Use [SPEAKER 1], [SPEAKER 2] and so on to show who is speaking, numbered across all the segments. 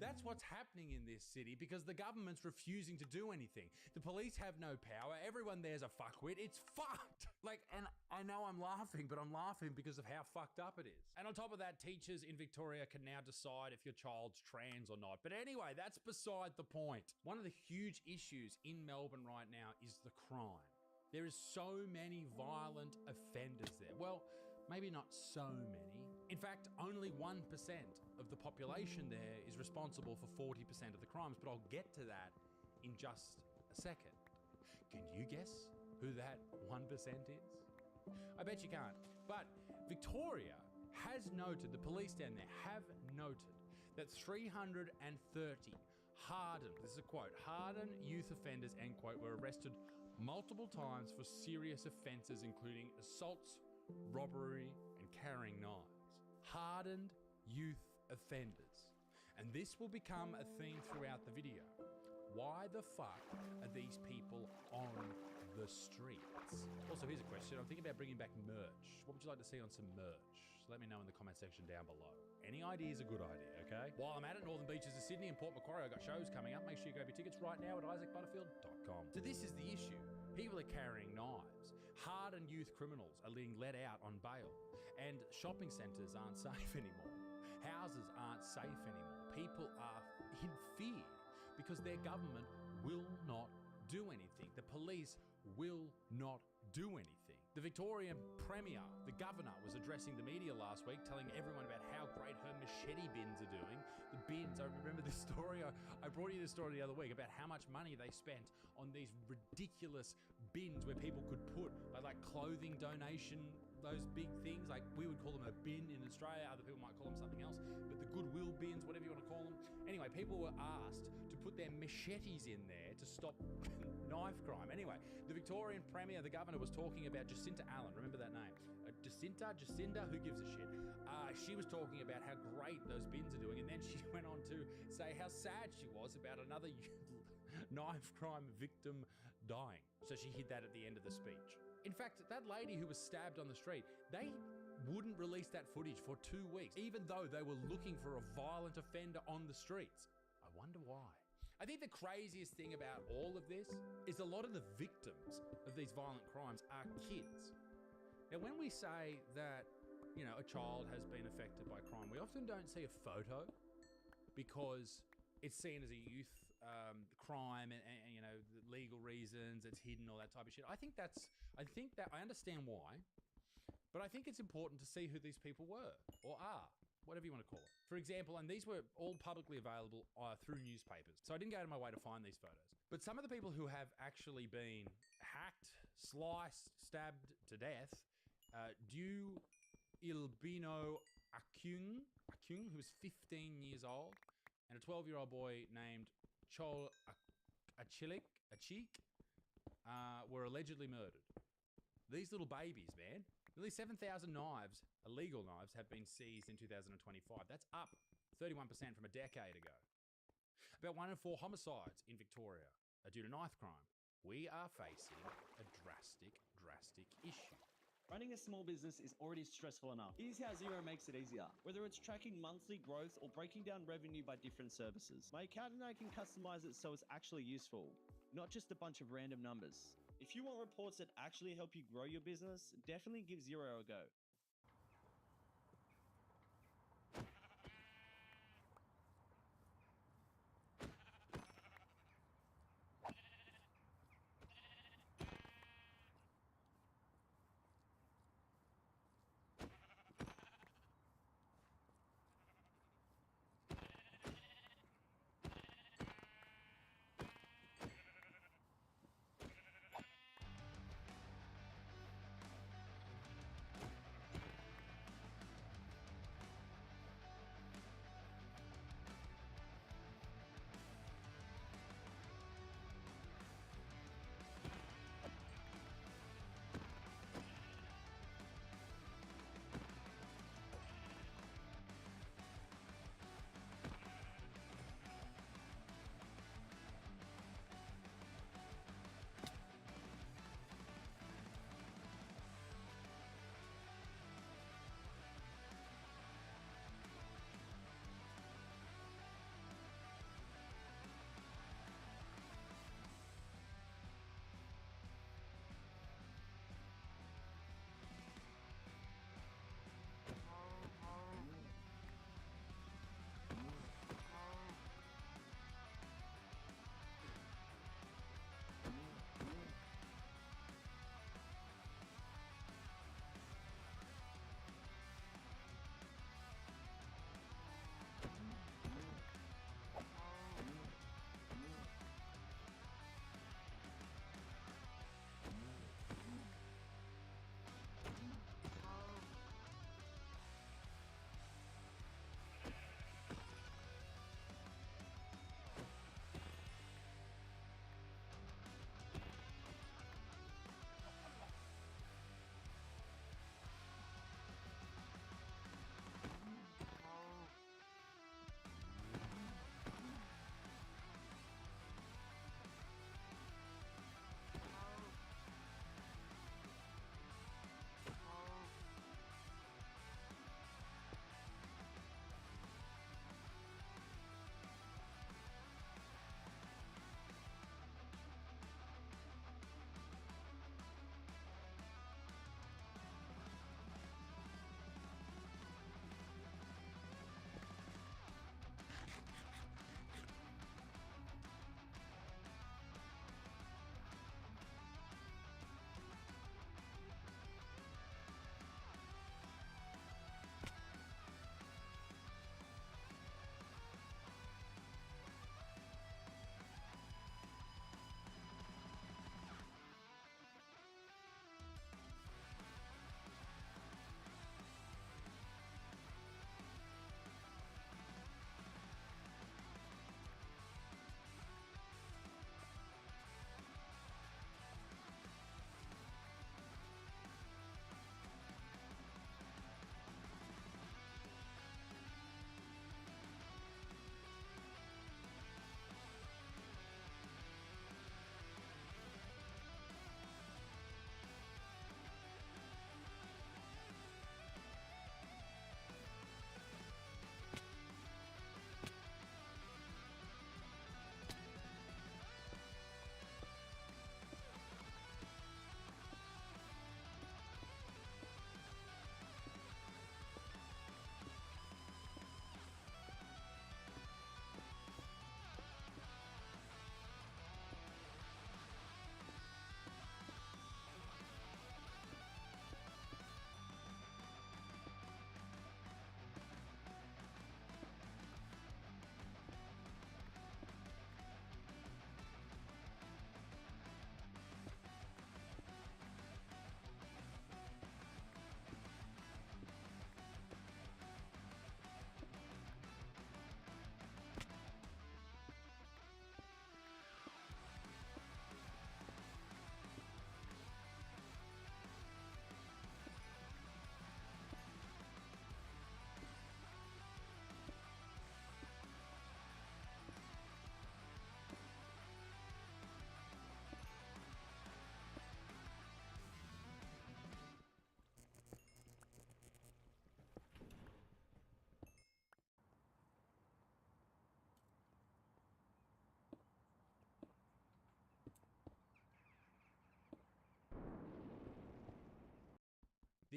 [SPEAKER 1] That's what's happening in this city because the government's refusing to do anything. The police have no power. Everyone there's a fuckwit. It's fucked. And I know I'm laughing, but I'm laughing because of how fucked up it is. And on top of that, teachers in Victoria can now decide if your child's trans or not. But anyway, that's beside the point. One of the huge issues in Melbourne right now is the crime. There is so many violent offenders there. Well, maybe not so many. In fact, only 1% of the population there is responsible for 40% of the crimes, but I'll get to that in just a second. Can you guess who that 1% is? I bet you can't. But Victoria has noted, the police down there have noted that 330 hardened, this is a quote, hardened youth offenders, end quote, were arrested multiple times for serious offences including assaults, robbery and carrying knives. Hardened youth offenders. And this will become a theme throughout the video. Why the fuck are these people on the streets? Also, here's a question. I'm thinking about bringing back merch. What would you like to see on some merch? Let me know in the comment section down below. Any idea is a good idea, okay? While I'm at it, Northern Beaches of Sydney and Port Macquarie, I've got shows coming up. Make sure you grab your tickets right now at isaacbutterfield.com. So this is the issue. People are carrying knives. Hardened youth criminals are being let out on bail. And shopping centres aren't safe anymore. Houses aren't safe anymore. People are in fear because their government will not do anything. The police will not do anything. The Victorian Premier, the governor, was addressing the media last week, telling everyone about how great her machete bins are doing. The bins, I remember this story, I brought you this story the other week about how much money they spent on these ridiculous bins where people could put like clothing donation, those big things, like we would call them a bin in Australia, other people might call them something else, but the Goodwill bins, whatever you want to call them. Anyway, people were asked to put their machetes in there to stop knife crime. Anyway, the Victorian Premier, the governor, was talking about Jacinta Allen. Remember that name? Jacinda, who gives a shit? She was talking about how great those bins are doing, and then she went on to say how sad she was about another knife crime victim dying. So she hid that at the end of the speech. In fact, that lady who was stabbed on the street, they wouldn't release that footage for 2 weeks, even though they were looking for a violent offender on the streets. I wonder why. I think the craziest thing about all of this is a lot of the victims of these violent crimes are kids. Now, when we say that, a child has been affected by crime, we often don't see a photo because it's seen as a youth crime and the legal reasons, it's hidden, all that type of shit. I think that I understand why, but I think it's important to see who these people were or are. Whatever you want to call it. For example, and these were all publicly available through newspapers. So I didn't go out of my way to find these photos. But some of the people who have actually been hacked, sliced, stabbed to death, Due Ilbino Akyung, who was 15 years old, and a 12-year-old boy named Chol Achik, were allegedly murdered. These little babies, man. Nearly 7,000 knives, illegal knives, have been seized in 2025. That's up 31% from a decade ago. About 1 in 4 homicides in Victoria are due to knife crime. We are facing a drastic issue.
[SPEAKER 2] Running a small business is already stressful enough. Here's how Xero makes it easier. Whether it's tracking monthly growth or breaking down revenue by different services, my accountant and I can customize it so it's actually useful, not just a bunch of random numbers. If you want reports that actually help you grow your business, definitely give Xero a go.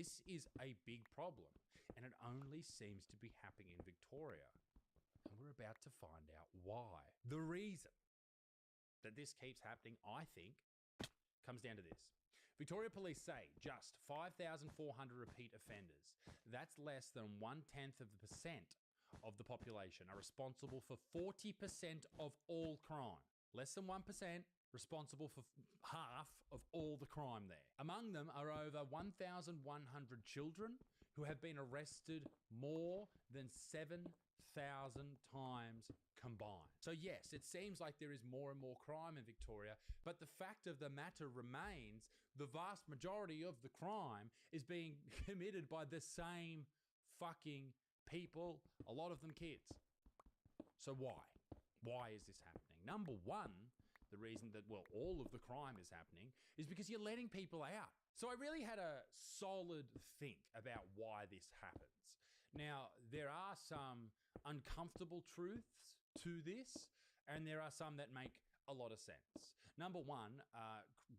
[SPEAKER 1] This is a big problem, and it only seems to be happening in Victoria. And we're about to find out why. The reason that this keeps happening, I think, comes down to this. Victoria Police say just 5,400 repeat offenders, that's less than 1/10 of the percent of the population, are responsible for 40% of all crime. Less than 1% responsible for half of all the crime there. Among them are over 1,100 children who have been arrested more than 7,000 times combined. So yes, it seems like there is more and more crime in Victoria, but the fact of the matter remains the vast majority of the crime is being committed by the same fucking people, a lot of them kids. So why? Why is this happening? Number one, the reason that, well, all of the crime is happening is because you're letting people out. So I really had a solid think about why this happens. Now, there are some uncomfortable truths to this, and there are some that make a lot of sense. Number one,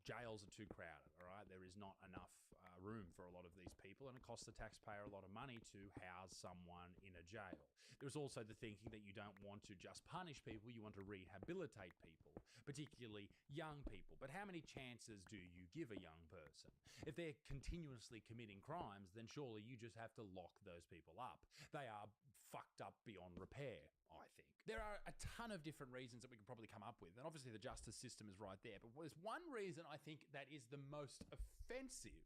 [SPEAKER 1] jails are too crowded, all right? There is not enough room for a lot of these people, and it costs the taxpayer a lot of money to house someone in a jail. There's also the thinking that you don't want to just punish people, you want to rehabilitate people, particularly young people. But how many chances do you give a young person? If they're continuously committing crimes, then surely you just have to lock those people up. They are fucked up beyond repair, I think. There are a ton of different reasons that we could probably come up with, and obviously the justice system is right there, but there's one reason I think that is the most offensive.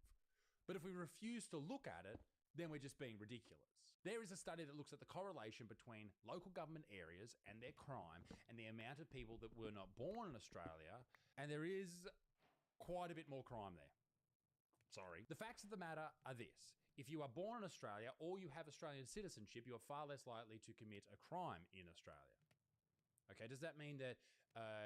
[SPEAKER 1] But if we refuse to look at it, then we're just being ridiculous. There is a study that looks at the correlation between local government areas and their crime and the amount of people that were not born in Australia, and there is quite a bit more crime there. Sorry. The facts of the matter are this. If you are born in Australia or you have Australian citizenship, you are far less likely to commit a crime in Australia. Okay, does that mean that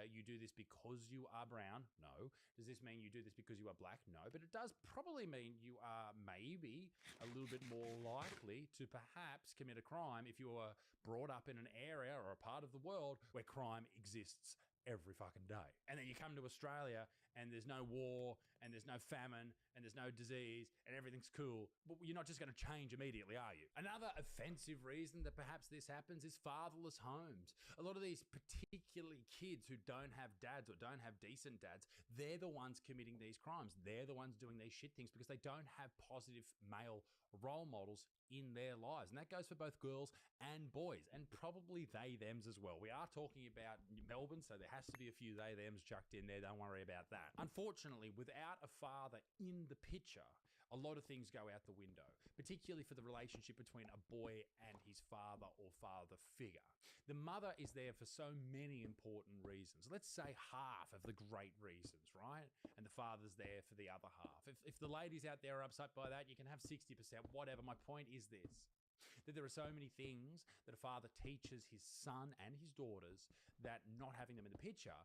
[SPEAKER 1] you do this because you are brown? No. Does this mean you do this because you are black? No. But it does probably mean you are maybe a little bit more likely to perhaps commit a crime if you were brought up in an area or a part of the world where crime exists every fucking day. And then you come to Australia and there's no war and there's no famine and there's no disease and everything's cool. But you're not just going to change immediately, are you? Another offensive reason that perhaps this happens is fatherless homes. A lot of these particularly kids who don't have dads or don't have decent dads, they're the ones committing these crimes. They're the ones doing these shit things because they don't have positive male role models in their lives. And that goes for both girls and boys, and probably they, thems as well. We are talking about Melbourne, so there has to be a few they, thems chucked in there. Don't worry about that. Unfortunately, without a father in the picture, a lot of things go out the window, particularly for the relationship between a boy and his father or father figure. The mother is there for so many important reasons. Let's say half of the great reasons, right? And the father's there for the other half. If the ladies out there are upset by that, you can have 60%, whatever. My point is this, that there are so many things that a father teaches his son and his daughters that not having them in the picture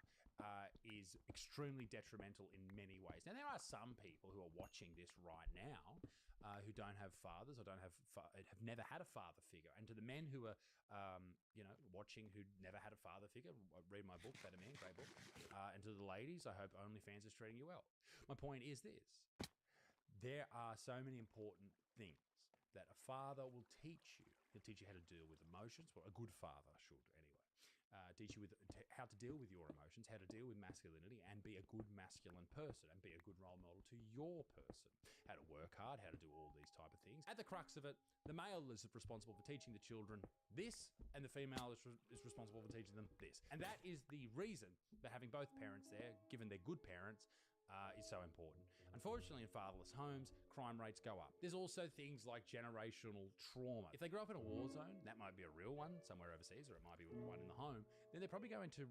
[SPEAKER 1] is extremely detrimental in many ways. Now, there are some people who are watching this right now who don't have fathers or have never had a father figure. And to the men who are, watching who never had a father figure, read my book, Better Man, great book. And to the ladies, I hope OnlyFans is treating you well. My point is this. There are so many important things that a father will teach you. He'll teach you how to deal with emotions, or a good father should anyway. Teach you how to deal with your emotions, how to deal with masculinity, and be a good masculine person, and be a good role model to your person. How to work hard, how to do all these type of things. At the crux of it, the male is responsible for teaching the children this, and the female is responsible for teaching them this. And that is the reason that having both parents there, given they're good parents, is so important. Unfortunately, in fatherless homes, crime rates go up. There's also things like generational trauma. If they grow up in a war zone, that might be a real one somewhere overseas, or it might be one in the home, then they're probably going to,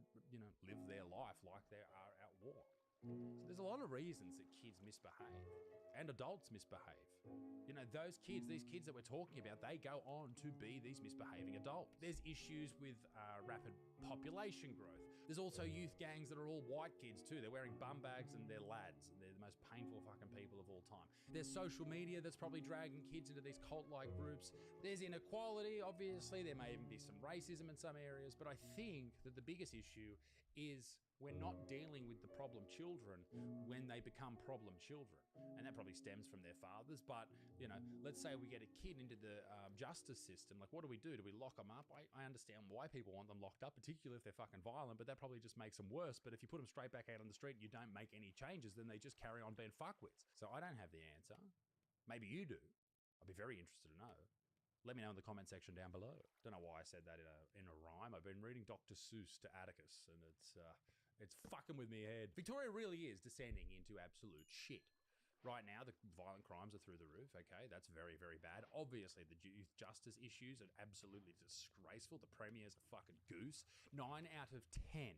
[SPEAKER 1] live their life like they are at war. So there's a lot of reasons that kids misbehave and adults misbehave. Those kids, these kids that we're talking about, they go on to be these misbehaving adults. There's issues with rapid population growth. There's also youth gangs that are all white kids too. They're wearing bum bags and they're lads, and they're the most painful fucking people of all time. There's social media that's probably dragging kids into these cult-like groups. There's inequality, obviously. There may even be some racism in some areas, but I think that the biggest issue is we're not dealing with the problem children when they become problem children. And that probably stems from their fathers. But, you know, let's say we get a kid into the justice system. Like, what do? Do we lock them up? I understand why people want them locked up, particularly if they're fucking violent, but that probably just makes them worse. But if you put them straight back out on the street and you don't make any changes, then they just carry on being fuckwits. So I don't have the answer. Maybe you do. I'd be very interested to know. Let me know in the comment section down below. Don't know why I said that in a rhyme. I've been reading Dr. Seuss to Atticus, and it's fucking with me head. Victoria really is descending into absolute shit. Right now, the violent crimes are through the roof, okay? That's very, very bad. Obviously, the youth justice issues are absolutely disgraceful. The Premier's a fucking goose. 9 out of 10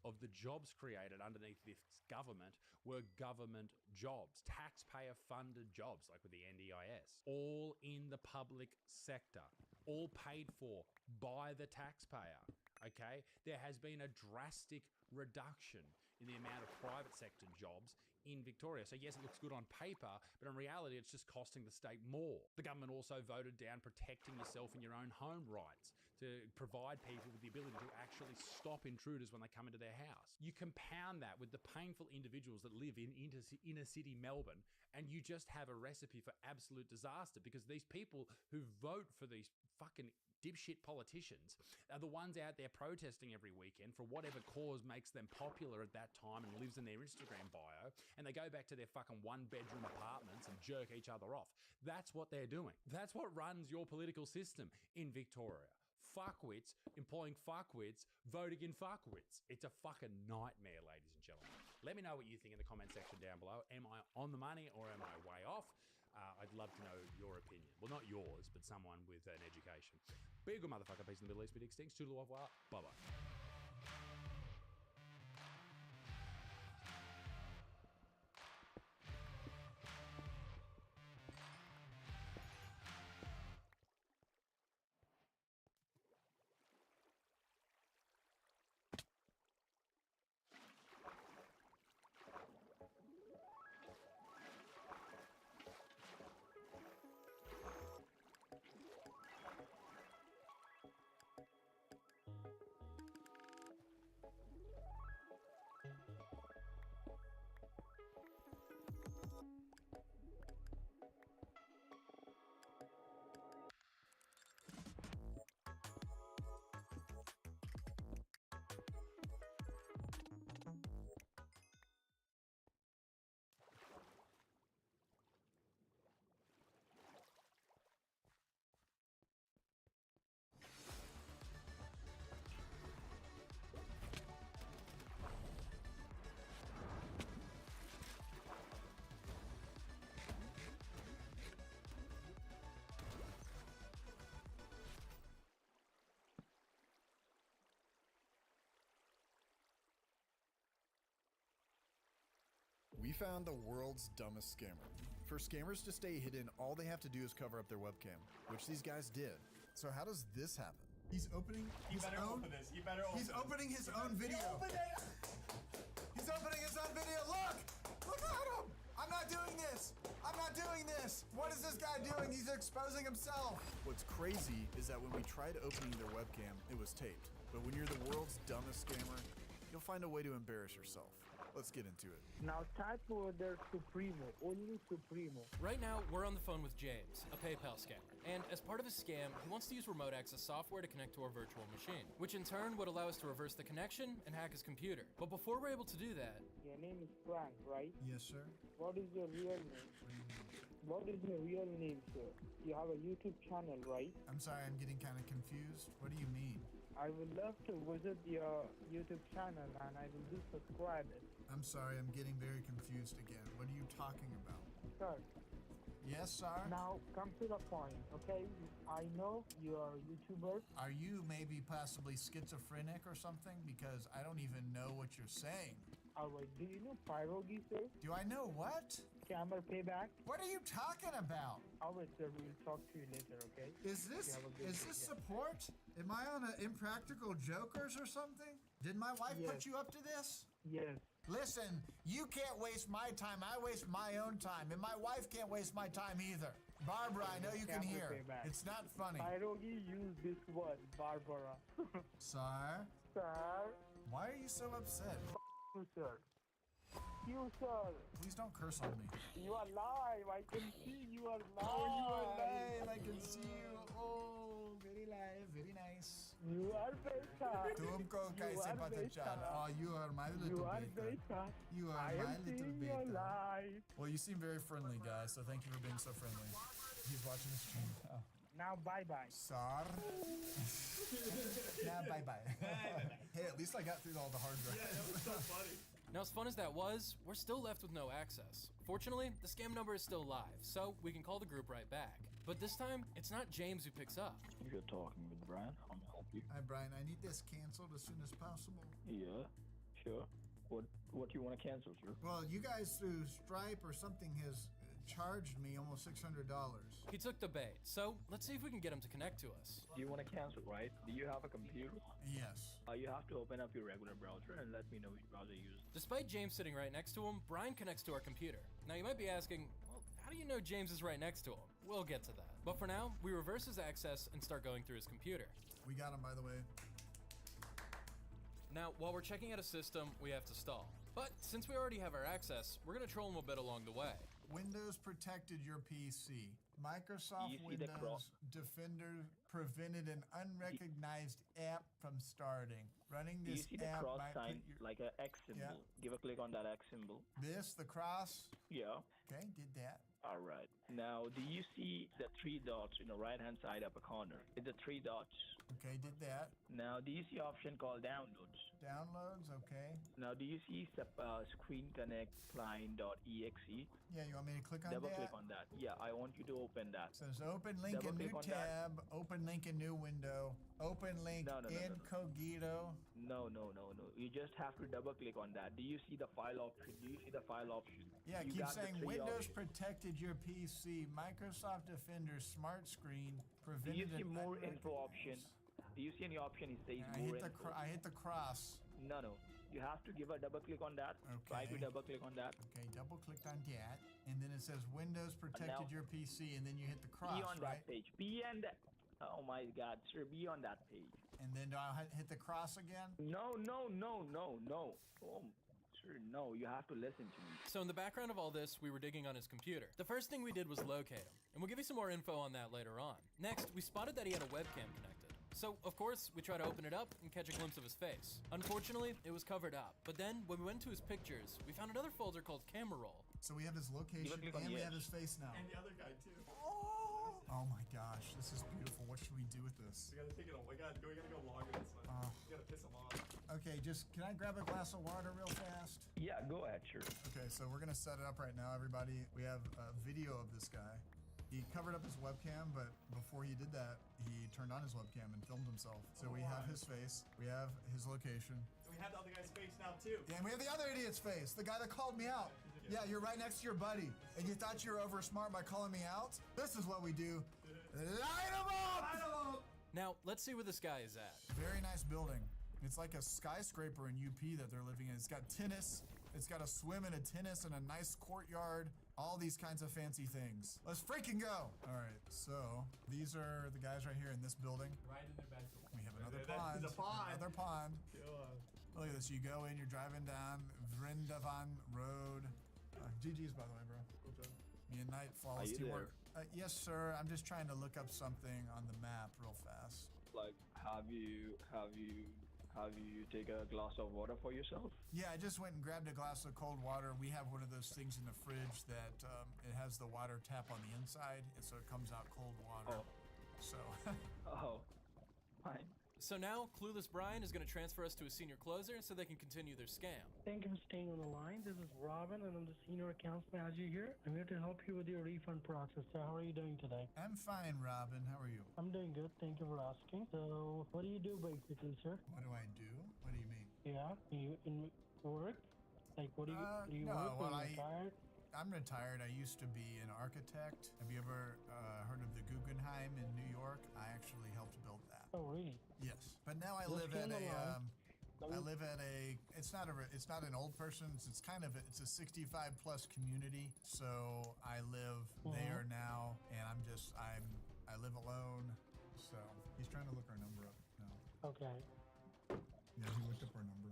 [SPEAKER 1] of the jobs created underneath this government were government jobs, taxpayer-funded jobs, like with the NDIS, all in the public sector, all paid for by the taxpayer, okay? There has been a drastic reduction in the amount of private sector jobs in Victoria. So yes, it looks good on paper, but in reality, it's just costing the state more. The government also voted down protecting yourself in your own home rights to provide people with the ability to actually stop intruders when they come into their house. You compound that with the painful individuals that live in inner city Melbourne, and you just have a recipe for absolute disaster, because these people who vote for these fucking dipshit politicians are the ones out there protesting every weekend for whatever cause makes them popular at that time and lives in their Instagram bio, and they go back to their fucking one-bedroom apartments and jerk each other off. That's what they're doing. That's what runs your political system in Victoria. Fuckwits employing fuckwits, voting in fuckwits. It's a fucking nightmare, ladies and gentlemen. Let me know what you think in the comment section down below. Am I on the money or am I way off? I'd love to know your opinion. Well, not yours, but someone with an education. Be a good motherfucker. Peace in the Middle East. Be extinct. Toodle au revoir. Bye-bye.
[SPEAKER 3] We found the world's dumbest scammer. For scammers to stay hidden, all they have to do is cover up their webcam, which these guys did. So how does this happen? He's opening his own. He's opening his own video. He's opening his own video. Look at him! I'm not doing this. I'm not doing this. What is this guy doing? He's exposing himself. What's crazy is that when we tried opening their webcam, it was taped. But when you're the world's dumbest scammer, you'll find a way to embarrass yourself. Let's get into it.
[SPEAKER 4] Now type order Supremo, only Supremo.
[SPEAKER 5] Right now, we're on the phone with James, a PayPal scammer. And as part of his scam, he wants to use remote access software to connect to our virtual machine, which in turn would allow us to reverse the connection and hack his computer. But before we're able to do that...
[SPEAKER 4] Your name is Frank, right?
[SPEAKER 3] Yes, sir.
[SPEAKER 4] What is your real name? What is your real name, sir? You have a YouTube channel, right?
[SPEAKER 3] I'm sorry, I'm getting kind of confused. What do you mean?
[SPEAKER 4] I would love to visit your YouTube channel and I will do subscribe it.
[SPEAKER 3] I'm sorry, I'm getting very confused again. What are you talking about?
[SPEAKER 4] Sir,
[SPEAKER 3] Yes, sir?
[SPEAKER 4] now come to the point, okay? I know you are a YouTuber.
[SPEAKER 3] Are you maybe possibly schizophrenic or something? Because I don't even know what you're saying.
[SPEAKER 4] Alright, do you know Pyrogi, sir?
[SPEAKER 3] Do I know what?
[SPEAKER 4] Scammer payback?
[SPEAKER 3] What are you talking about?
[SPEAKER 4] Alright, sir, we will talk to you later, okay?
[SPEAKER 3] Is this support? Am I on an Impractical Jokers or something? Did my wife put
[SPEAKER 4] Yes.
[SPEAKER 3] you up to this?
[SPEAKER 4] Yes.
[SPEAKER 3] Listen, you can't waste my time. I waste my own time, and my wife can't waste my time either. Barbara, I know you can
[SPEAKER 4] Scammer
[SPEAKER 3] hear.
[SPEAKER 4] payback.
[SPEAKER 3] It's not funny.
[SPEAKER 4] Pyrogi use this word, Barbara.
[SPEAKER 3] Sir?
[SPEAKER 4] Sir?
[SPEAKER 3] Why are you so upset?
[SPEAKER 4] You, sir. You, sir.
[SPEAKER 3] Please don't curse on me.
[SPEAKER 4] You are live. I can see you are live.
[SPEAKER 3] Oh, you are live. I can see you. Oh, very live. Very nice.
[SPEAKER 4] You are beta.
[SPEAKER 3] Tumko kaise
[SPEAKER 4] are
[SPEAKER 3] pata
[SPEAKER 4] beta.
[SPEAKER 3] chala? Oh, you are my
[SPEAKER 4] You
[SPEAKER 3] little
[SPEAKER 4] are
[SPEAKER 3] beta.
[SPEAKER 4] beta.
[SPEAKER 3] You are
[SPEAKER 4] I am
[SPEAKER 3] my little
[SPEAKER 4] seeing you
[SPEAKER 3] beta.
[SPEAKER 4] live.
[SPEAKER 3] Well, you seem very friendly, guys, so thank you for being so friendly. He's watching the stream. Oh.
[SPEAKER 4] Now bye-bye.
[SPEAKER 3] Sar. Yeah, bye-bye. Hey, at least I got through all the hard drive.
[SPEAKER 6] Yeah, that was so funny.
[SPEAKER 5] Now, as fun as that was, we're still left with no access. Fortunately, the scam number is still live, so we can call the group right back. But this time, it's not James who picks up.
[SPEAKER 7] You're talking with Brian. How may I help you?
[SPEAKER 3] Hi, Brian. I need this canceled as soon as possible.
[SPEAKER 7] Yeah, sure. What you want to cancel, sir?
[SPEAKER 3] Well, you guys through Stripe or something has charged me almost $600.
[SPEAKER 5] He took the bait, so let's see if we can get him to connect to us.
[SPEAKER 7] Do you want to cancel, right? Do you have a computer?
[SPEAKER 3] Yes.
[SPEAKER 7] You have to open up your regular browser and let me know which browser you use.
[SPEAKER 5] Despite James sitting right next to him, Brian connects to our computer. Now, you might be asking, well, how do you know James is right next to him? We'll get to that. But for now, we reverse his access and start going through his computer.
[SPEAKER 3] We got him, by the way.
[SPEAKER 5] Now, while we're checking out a system, we have to stall. But since we already have our access, we're gonna troll him a bit along the way.
[SPEAKER 3] Windows protected your PC. Microsoft
[SPEAKER 7] You see the
[SPEAKER 3] Windows Defender prevented an unrecognized app from starting. Running
[SPEAKER 7] Do you
[SPEAKER 3] this
[SPEAKER 7] see the
[SPEAKER 3] app
[SPEAKER 7] cross
[SPEAKER 3] might
[SPEAKER 7] sign,
[SPEAKER 3] put your...
[SPEAKER 7] like a X symbol? Give a click on that X symbol.
[SPEAKER 3] This, the cross.
[SPEAKER 7] Yeah.
[SPEAKER 3] Okay, did that.
[SPEAKER 7] All right. Now, do you see the three dots in the right-hand side upper corner? It's the three dots.
[SPEAKER 3] Okay, did that.
[SPEAKER 7] Now, do you see option called downloads?
[SPEAKER 3] Downloads, okay.
[SPEAKER 7] Now, do you see Screen Connect Client.exe?
[SPEAKER 3] Yeah, you want me to click on
[SPEAKER 7] Double
[SPEAKER 3] that?
[SPEAKER 7] click on that. Yeah, I want you to open that.
[SPEAKER 3] Says open link in
[SPEAKER 7] Double
[SPEAKER 3] new
[SPEAKER 7] click on that.
[SPEAKER 3] tab, open link in new window, open link
[SPEAKER 7] No.
[SPEAKER 3] incogito.
[SPEAKER 7] No. You just have to double click on that. Do you see the file option?
[SPEAKER 3] Yeah,
[SPEAKER 7] You
[SPEAKER 3] keep
[SPEAKER 7] got the
[SPEAKER 3] saying
[SPEAKER 7] three
[SPEAKER 3] Windows
[SPEAKER 7] options.
[SPEAKER 3] protected your PC. Microsoft Defender Smart Screen
[SPEAKER 7] Do
[SPEAKER 3] prevented
[SPEAKER 7] you see
[SPEAKER 3] an
[SPEAKER 7] more info
[SPEAKER 3] unrecognized-
[SPEAKER 7] option? Do you see any option? It says
[SPEAKER 3] I
[SPEAKER 7] more
[SPEAKER 3] hit the
[SPEAKER 7] info.
[SPEAKER 3] I hit the cross.
[SPEAKER 7] No. You have to give a double click on that. Try to
[SPEAKER 3] Okay.
[SPEAKER 7] double click on that.
[SPEAKER 3] Okay, double clicked on that, and then it says Windows protected
[SPEAKER 7] now-
[SPEAKER 3] your PC, and then you hit the cross,
[SPEAKER 7] Be on
[SPEAKER 3] right?
[SPEAKER 7] that page. Be on that. Oh my God, sir! Be on that page.
[SPEAKER 3] And then do I hit the cross again?
[SPEAKER 7] No. Oh, sir, no. You have to listen to me.
[SPEAKER 5] So in the background of all this, we were digging on his computer. The first thing we did was locate him, and we'll give you some more info on that later on. Next, we spotted that he had a webcam connected. So, of course, we try to open it up and catch a glimpse of his face. Unfortunately, it was covered up. But then, when we went to his pictures, we found another folder called Camera Roll.
[SPEAKER 3] So we have his location,
[SPEAKER 7] click on
[SPEAKER 3] and we
[SPEAKER 7] yes.
[SPEAKER 3] have his face now.
[SPEAKER 6] And the other guy too.
[SPEAKER 3] Oh my gosh, this is beautiful. What should we do with this?
[SPEAKER 6] We gotta take it. We gotta go longer this one. We gotta piss him off.
[SPEAKER 3] Okay, can I grab a glass of water real fast?
[SPEAKER 7] Yeah, go ahead, sure.
[SPEAKER 3] Okay, so we're gonna set it up right now, everybody. We have a video of this guy. He covered up his webcam, but before he did that, he turned on his webcam and filmed himself. So we have his face, we have his location,
[SPEAKER 6] And we have the other guy's face now too.
[SPEAKER 3] and we have the other idiot's face, the guy that called me out. Yeah, you're right next to your buddy, and you thought you were over smart by calling me out? This is what we do. Light 'em up!
[SPEAKER 5] Now, let's see where this guy is at.
[SPEAKER 3] Very nice building. It's like a skyscraper in UP that they're living in. It's got tennis. It's got a swim and a tennis and a nice courtyard. All these kinds of fancy things. Let's freaking go. All right, so these are the guys right here in this building.
[SPEAKER 6] Right in their bedroom.
[SPEAKER 3] We have another
[SPEAKER 6] There's
[SPEAKER 3] pond.
[SPEAKER 6] a pond.
[SPEAKER 3] Another pond.
[SPEAKER 6] God.
[SPEAKER 3] Look at this. You go in, you're driving down Vrindavan Road. GG's, by the way, bro. Me and Knight
[SPEAKER 7] Are
[SPEAKER 3] follows
[SPEAKER 7] you
[SPEAKER 3] teamwork. Yes, sir. I'm just trying to look up something on the map real fast.
[SPEAKER 7] Like, have you take a glass of water for yourself?
[SPEAKER 3] Yeah, I just went and grabbed a glass of cold water. We have one of those things in the fridge that it has the water tap on the inside, and so it comes out cold water.
[SPEAKER 7] Oh.
[SPEAKER 3] So,
[SPEAKER 7] Oh, fine.
[SPEAKER 5] So now, Clueless Brian is going to transfer us to a senior closer so they can continue their scam.
[SPEAKER 4] Thank you for staying on the line. This is Robin, and I'm the senior accounts manager here. I'm here to help you with your refund process. So how are you doing today?
[SPEAKER 3] I'm fine, Robin. How are you?
[SPEAKER 4] I'm doing good. Thank you for asking. So what do you do basically, sir?
[SPEAKER 3] What do I do? What do you mean?
[SPEAKER 4] Yeah, you in work? Like what do you
[SPEAKER 3] No,
[SPEAKER 4] work?
[SPEAKER 3] well,
[SPEAKER 4] Are you retired?
[SPEAKER 3] I'm retired. I used to be an architect. Have you ever heard of the Guggenheim in New York? I actually helped build that.
[SPEAKER 4] Oh really?
[SPEAKER 3] Yes, but now I
[SPEAKER 4] Let's
[SPEAKER 3] live
[SPEAKER 4] get
[SPEAKER 3] at
[SPEAKER 4] on the line.
[SPEAKER 3] I live at a. It's not an old person's. It's kind of it's a 65 plus community. So I live there now, and I live alone. So he's trying to look our number up now.
[SPEAKER 4] Okay.
[SPEAKER 3] Yeah, he looked up our number.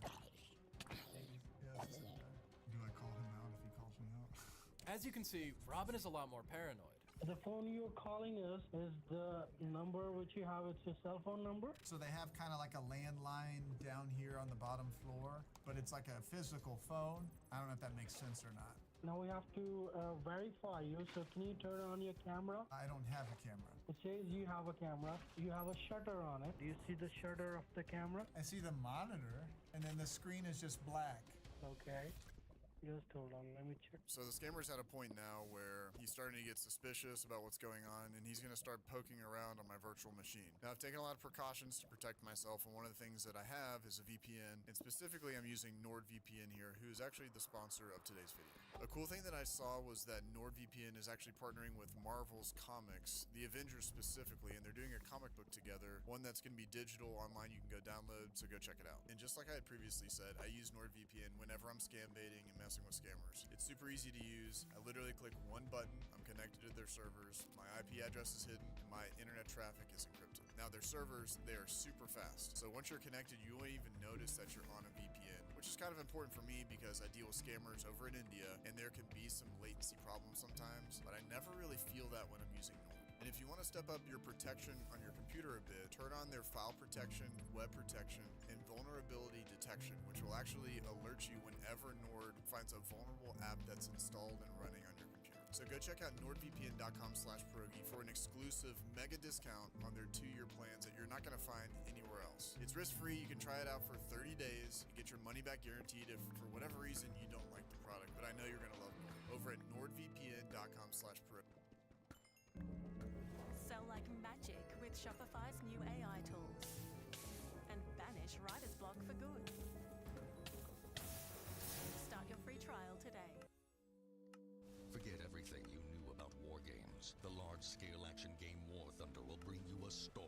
[SPEAKER 5] As you can see, Robin is a lot more paranoid.
[SPEAKER 4] The phone you're calling us is the number which you have. It's your cell phone number.
[SPEAKER 3] So they have kind of like a landline down here on the bottom floor, but it's like a physical phone. I don't know if that makes sense or not.
[SPEAKER 4] Now we have to verify you. So can you turn on your camera?
[SPEAKER 3] I don't have a camera.
[SPEAKER 4] It says you have a camera. You have a shutter on it. Do you see the shutter of the camera?
[SPEAKER 3] I see the monitor, and then the screen is just black.
[SPEAKER 4] Okay. Just hold on, let me check.
[SPEAKER 3] So the scammer's at a point now where he's starting to get suspicious about what's going on, and he's going to start poking around on my virtual machine. Now, I've taken a lot of precautions to protect myself, and one of the things that I have is a VPN, and specifically I'm using NordVPN here, who is actually the sponsor of today's video. A cool thing that I saw was that NordVPN is actually partnering with Marvel's comics, the Avengers specifically, and they're doing a comic book together, one that's going to be digital online, you can go download, so go check it out. And just like I had previously said, I use NordVPN whenever I'm scam baiting and messing with scammers. It's super easy to use. I literally click one button, I'm connected to their servers, my IP address is hidden, and my internet traffic is encrypted. Now their servers, they are super fast. So once you're connected, you won't even notice that you're on a VPN, which is kind of important for me because I deal with scammers over in India, and there can be some latency problems sometimes, but I never really feel that when I'm using Nord. And if you want to step up your protection on your computer a bit, turn on their file protection, web protection, and vulnerability detection, which will actually alert you whenever Nord finds a vulnerable app that's installed and running on your computer. So go check out nordvpn.com/pierogi for an exclusive mega discount on their 2-year plans that you're not going to find anywhere else. It's risk-free. You can try it out for 30 days and get your money back guaranteed if for whatever reason you don't like the product, but I know you're going to love it. Over at nordvpn.com/pierogi.
[SPEAKER 8] Sell like magic with Shopify's new AI tools. And banish writer's block for good. Start your free trial today.
[SPEAKER 9] Forget everything you knew about war games. The large-scale action game War Thunder will bring you a story.